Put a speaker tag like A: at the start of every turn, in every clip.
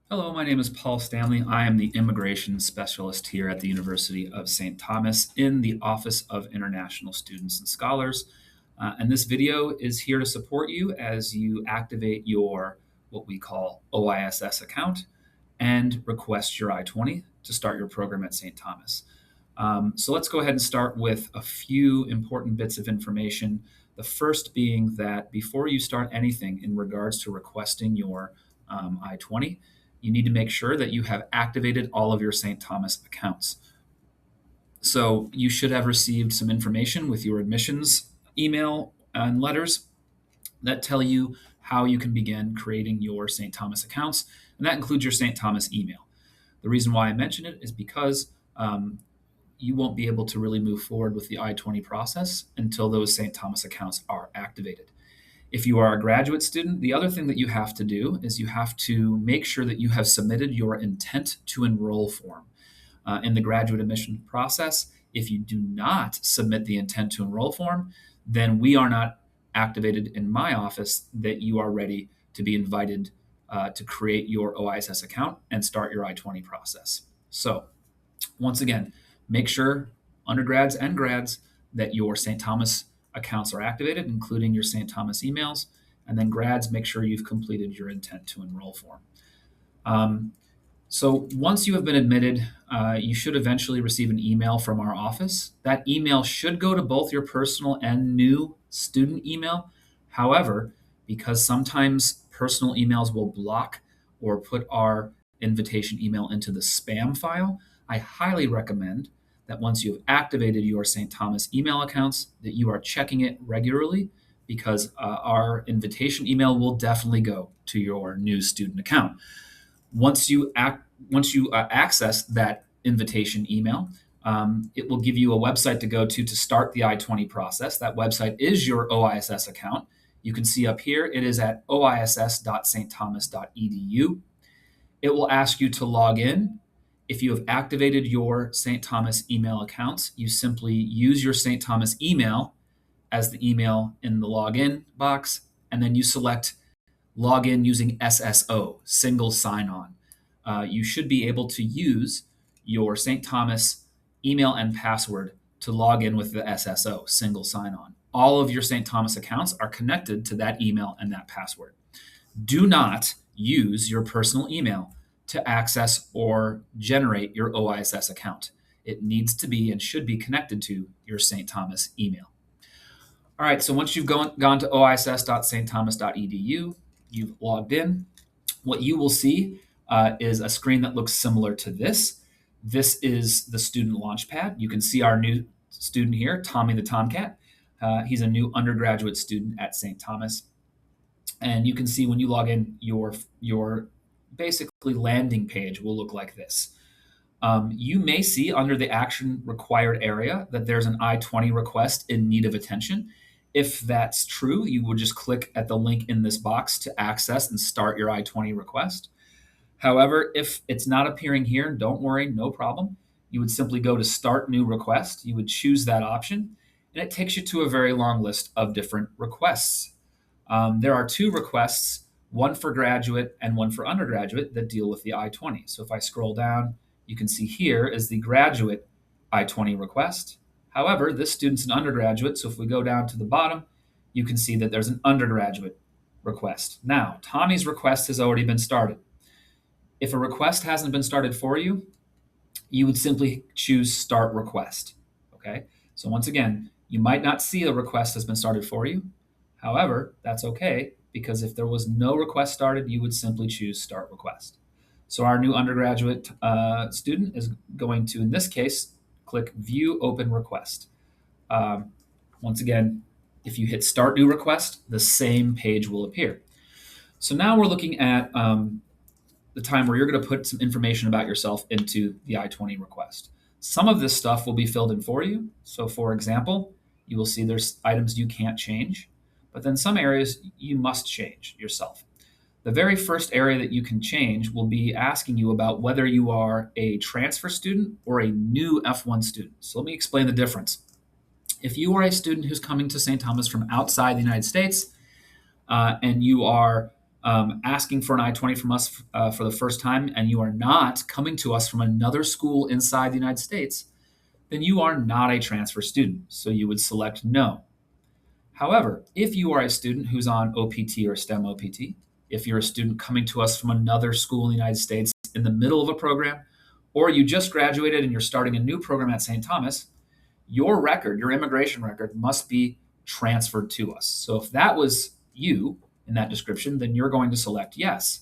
A: Hello, my name is Paul Stanley. I am the immigration specialist here at the University of St. Thomas in the Office of International Students and Scholars. And this video is here to support you as you activate your what we call OISS account and request your I-20 to start your program at St. Thomas. So let's go ahead and start with a few important bits of information. The first being that before you start anything in regards to requesting your I-20, you need to make sure that you have activated all of your St. Thomas accounts. So you should have received some information with your admissions email and letters that tell you how you can begin creating your St. Thomas accounts, and that includes your St. Thomas email. The reason why I mention it is because you won't be able to really move forward with the I-20 process until those St. Thomas accounts are activated. If you are a graduate student, the other thing that you have to do is you have to make sure that you have submitted your intent to enroll form. In the graduate admission process, if you do not submit the intent to enroll form, then we are not activated in my office that you are ready to be invited to create your OISS account and start your I-20 process. So, once again, make sure, undergrads and grads, that your St. Thomas accounts are activated, including your St. Thomas emails. And then grads, make sure you've completed your intent to enroll form. So once you have been admitted, you should eventually receive an email from our office. That email should go to both your personal and new student email. However, because sometimes personal emails will block or put our invitation email into the spam file, I highly recommend that once you have activated your St. Thomas email accounts, that you are checking it regularly because our invitation email will definitely go to your new student account. Once you access that invitation email, it will give you a website to go to start the I-20 process. That website is your OISS account. You can see up here it is at oiss.stthomas.edu. It will ask you to log in. If you have activated your St. Thomas email accounts, you simply use your St. Thomas email as the email in the login box, and then you select login using SSO, single sign-on. You should be able to use your St. Thomas email and password to log in with the SSO, single sign-on. All of your St. Thomas accounts are connected to that email and that password. Do not use your personal email to access or generate your OISS account. It needs to be and should be connected to your St. Thomas email. All right, so once you've gone to oiss.stthomas.edu, you've logged in, what you will see is a screen that looks similar to this. This is the student launchpad. You can see our new student here, Tommy the Tomcat. He's a new undergraduate student at St. Thomas. And you can see when you log in, your basically landing page will look like this. You may see under the action required area that there's an I-20 request in need of attention. If that's true, you would just click at the link in this box to access and start your I-20 request. However, if it's not appearing here, don't worry, no problem. You would simply go to Start New Request. You would choose that option, and it takes you to a very long list of different requests. There are two requests, one for graduate and one for undergraduate, that deal with the I-20. So if I scroll down, you can see here is the graduate I-20 request. However, this student's an undergraduate, so if we go down to the bottom, you can see that there's an undergraduate request. Now, Tommy's request has already been started. If a request hasn't been started for you, you would simply choose Start Request. Okay? So once again, you might not see a request has been started for you. However, that's okay, because if there was no request started, you would simply choose Start Request. So our new undergraduate student is going to, in this case, click View Open Request. Once again, if you hit Start New Request, the same page will appear. So now we're looking at the time where you're going to put some information about yourself into the I-20 request. Some of this stuff will be filled in for you. So for example, you will see there's items you can't change, but then some areas you must change yourself. The very first area that you can change will be asking you about whether you are a transfer student or a new F1 student. So let me explain the difference. If you are a student who's coming to St. Thomas from outside the United States and you are asking for an I-20 from us for the first time, and you are not coming to us from another school inside the United States, then you are not a transfer student. So you would select no. However, if you are a student who's on OPT or STEM OPT, if you're a student coming to us from another school in the United States in the middle of a program, or you just graduated and you're starting a new program at St. Thomas, your record, your immigration record, must be transferred to us. So if that was you in that description, then you're going to select yes.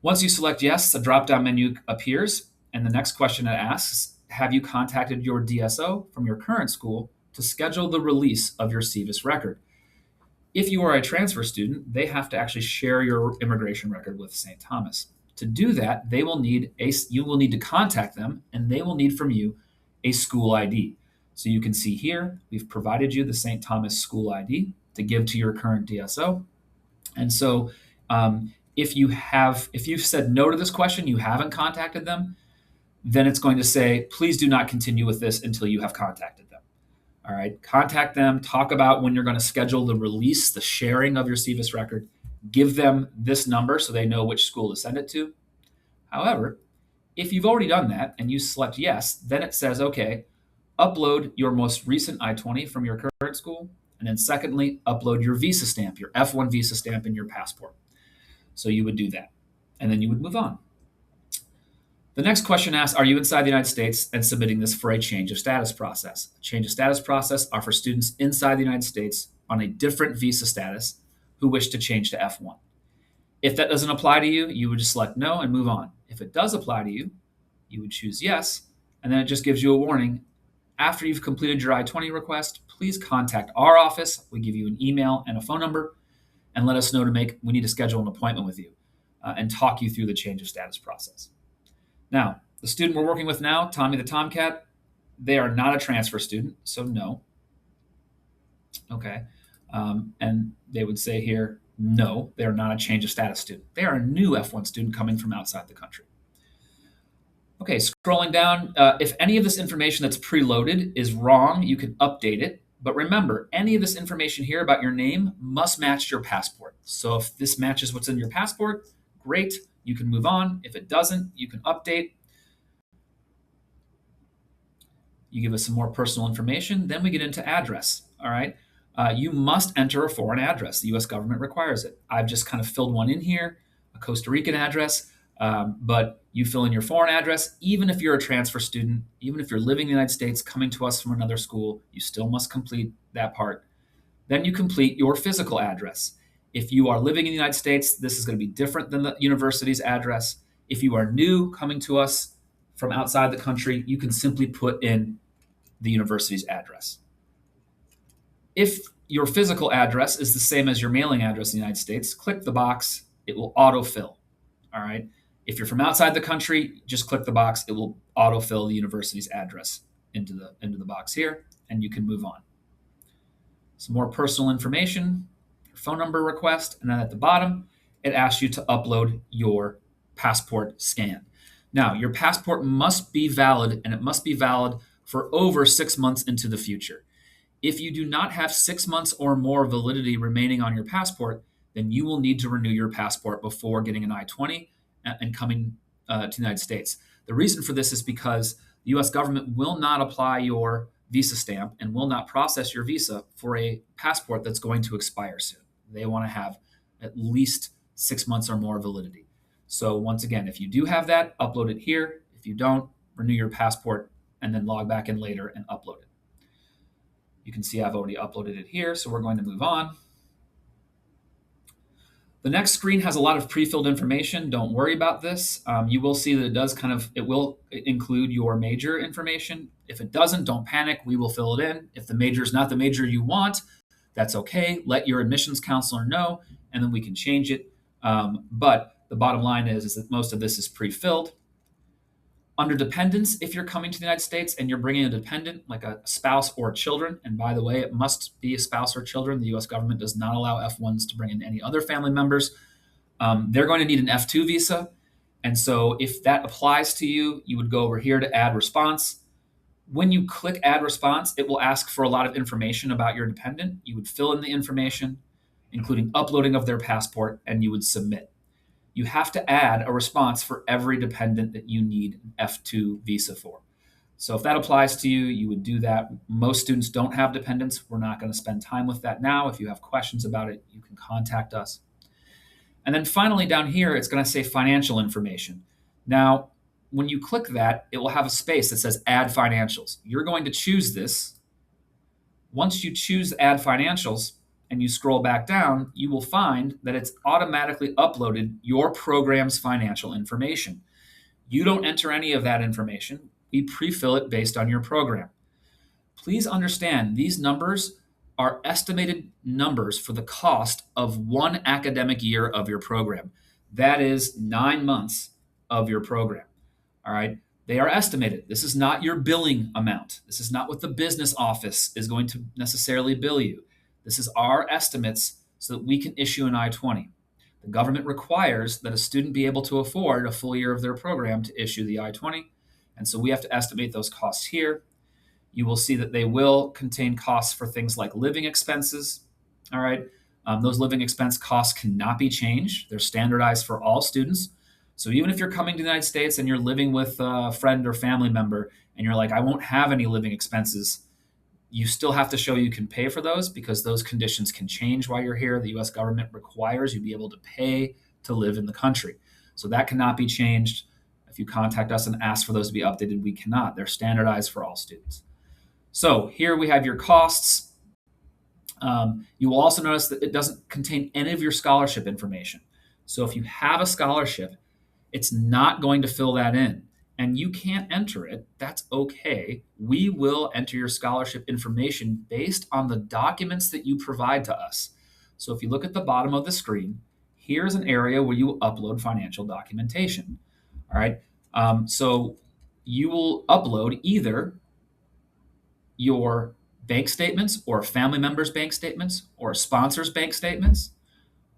A: Once you select yes, a drop-down menu appears, and the next question it asks, have you contacted your DSO from your current school to schedule the release of your SEVIS record? If you are a transfer student, they have to actually share your immigration record with St. Thomas. To do that, you will need to contact them, and they will need from you a school ID. So you can see here, we've provided you the St. Thomas school ID to give to your current DSO. And so if you've said no to this question, you haven't contacted them, then it's going to say, please do not continue with this until you have contacted them. All right, contact them, talk about when you're going to schedule the release, the sharing of your SEVIS record, give them this number so they know which school to send it to. However, if you've already done that and you select yes, then it says, okay, upload your most recent I-20 from your current school. And then secondly, upload your visa stamp, your F1 visa stamp in your passport. So you would do that. And then you would move on. The next question asks, are you inside the United States and submitting this for a change of status process? A change of status process are for students inside the United States on a different visa status who wish to change to F1. If that doesn't apply to you, you would just select no and move on. If it does apply to you, you would choose yes, and then it just gives you a warning. After you've completed your I-20 request, please contact our office. We give you an email and a phone number, and let us know we need to schedule an appointment with you and talk you through the change of status process. Now, the student we're working with now, Tommy the Tomcat, they are not a transfer student, so no. Okay. And they would say here, no, they are not a change of status student. They are a new F1 student coming from outside the country. Okay, scrolling down, if any of this information that's preloaded is wrong, you can update it. But remember, any of this information here about your name must match your passport. So if this matches what's in your passport, great, you can move on. If it doesn't, you can update. You give us some more personal information, then we get into address, all right? You must enter a foreign address. The U.S. government requires it. I've just kind of filled one in here, a Costa Rican address, but you fill in your foreign address. Even if you're a transfer student, even if you're living in the United States, coming to us from another school, you still must complete that part. Then you complete your physical address. If you are living in the United States, this is going to be different than the university's address. If you are new coming to us from outside the country, you can simply put in the university's address. If your physical address is the same as your mailing address in the United States, click the box, it will autofill. All right. If you're from outside the country, just click the box, it will autofill the university's address into the box here, and you can move on. Some more personal information, your phone number request, and then at the bottom, it asks you to upload your passport scan. Now, your passport must be valid, and it must be valid for over 6 months into the future. If you do not have 6 months or more validity remaining on your passport, then you will need to renew your passport before getting an I-20 and coming to the United States. The reason for this is because the U.S. government will not apply your visa stamp and will not process your visa for a passport that's going to expire soon. They want to have at least 6 months or more validity. So once again, if you do have that, upload it here. If you don't, renew your passport and then log back in later and upload it. You can see I've already uploaded it here, so we're going to move on. The next screen has a lot of pre-filled information. Don't worry about this. You will see that it will include your major information. If it doesn't, don't panic. We will fill it in. If the major is not the major you want, that's okay. Let your admissions counselor know, and then we can change it. But the bottom line is that most of this is pre-filled. Under dependents, if you're coming to the United States and you're bringing a dependent, like a spouse or children, and by the way, it must be a spouse or children. The U.S. government does not allow F1s to bring in any other family members. They're going to need an F2 visa. And so if that applies to you, you would go over here to add response. When you click add response, it will ask for a lot of information about your dependent. You would fill in the information, including uploading of their passport, and you would submit. You have to add a response for every dependent that you need an F2 visa for. So if that applies to you, you would do that. Most students don't have dependents. We're not going to spend time with that now. If you have questions about it, you can contact us. And then finally down here, it's going to say financial information. Now, when you click that, it will have a space that says add financials. You're going to choose this. Once you choose add financials and you scroll back down, you will find that it's automatically uploaded your program's financial information. You don't enter any of that information. We pre-fill it based on your program. Please understand these numbers are estimated numbers for the cost of one academic year of your program. That is 9 months of your program. All right. They are estimated. This is not your billing amount. This is not what the business office is going to necessarily bill you. This is our estimates so that we can issue an I-20. The government requires that a student be able to afford a full year of their program to issue the I-20. And so we have to estimate those costs here. You will see that they will contain costs for things like living expenses. All right. Those living expense costs cannot be changed. They're standardized for all students. So even if you're coming to the United States and you're living with a friend or family member and you're like, I won't have any living expenses, you still have to show you can pay for those because those conditions can change while you're here. The US government requires you be able to pay to live in the country. So that cannot be changed. If you contact us and ask for those to be updated, we cannot. They're standardized for all students. So here we have your costs. You will also notice that it doesn't contain any of your scholarship information. So if you have a scholarship, it's not going to fill that in. And you can't enter it. That's okay. We will enter your scholarship information based on the documents that you provide to us. So if you look at the bottom of the screen, here's an area where you will upload financial documentation. All right. So you will upload either your bank statements or a family member's bank statements or a sponsor's bank statements,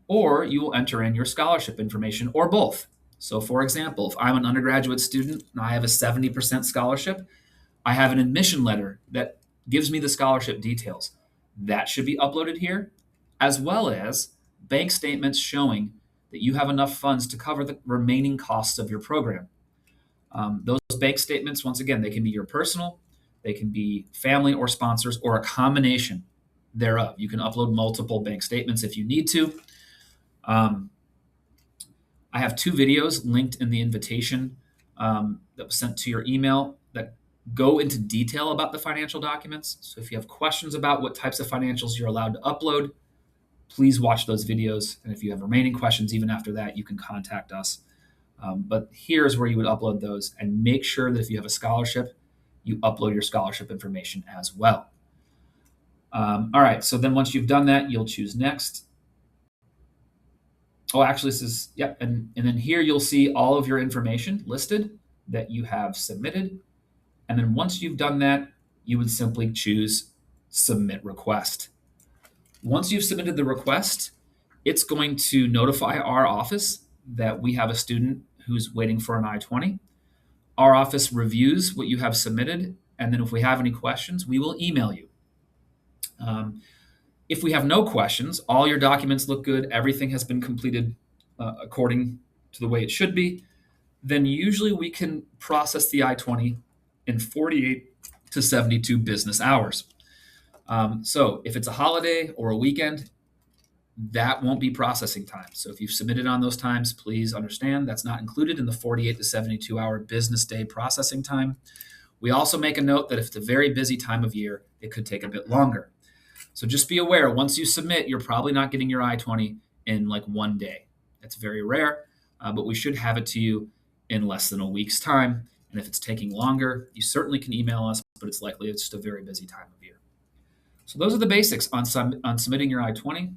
A: or you will enter in your scholarship information or both. So for example, if I'm an undergraduate student and I have a 70% scholarship, I have an admission letter that gives me the scholarship details. That should be uploaded here, as well as bank statements showing that you have enough funds to cover the remaining costs of your program. Those bank statements, once again, they can be your personal, they can be family or sponsors, or a combination thereof. You can upload multiple bank statements if you need to. I have 2 videos linked in the invitation that was sent to your email that go into detail about the financial documents. So if you have questions about what types of financials you're allowed to upload, please watch those videos. And if you have remaining questions, even after that, you can contact us. But here's where you would upload those, and make sure that if you have a scholarship, you upload your scholarship information as well. All right, so then once you've done that, you'll choose next. Oh, actually, this is, yep. And then here you'll see all of your information listed that you have submitted. And then once you've done that, you would simply choose Submit Request. Once you've submitted the request, it's going to notify our office that we have a student who's waiting for an I-20. Our office reviews what you have submitted, and then if we have any questions, we will email you. If we have no questions, all your documents look good, everything has been completed according to the way it should be, then usually we can process the I-20 in 48 to 72 business hours. So if it's a holiday or a weekend, that won't be processing time. So if you've submitted on those times, please understand that's not included in the 48 to 72 hour business day processing time. We also make a note that if it's a very busy time of year, it could take a bit longer. So just be aware, once you submit, you're probably not getting your I-20 in like 1 day. That's very rare, but we should have it to you in less than a week's time. And if it's taking longer, you certainly can email us, but it's likely it's just a very busy time of year. So those are the basics on submitting your I-20.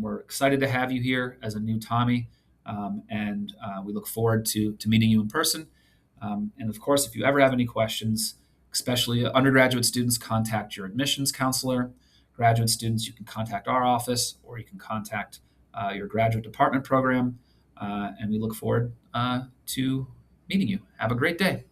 A: We're excited to have you here as a new Tommy, and we look forward to meeting you in person. And of course, if you ever have any questions, especially undergraduate students, contact your admissions counselor. Graduate students, you can contact our office, or you can contact your graduate department program. And we look forward to meeting you. Have a great day.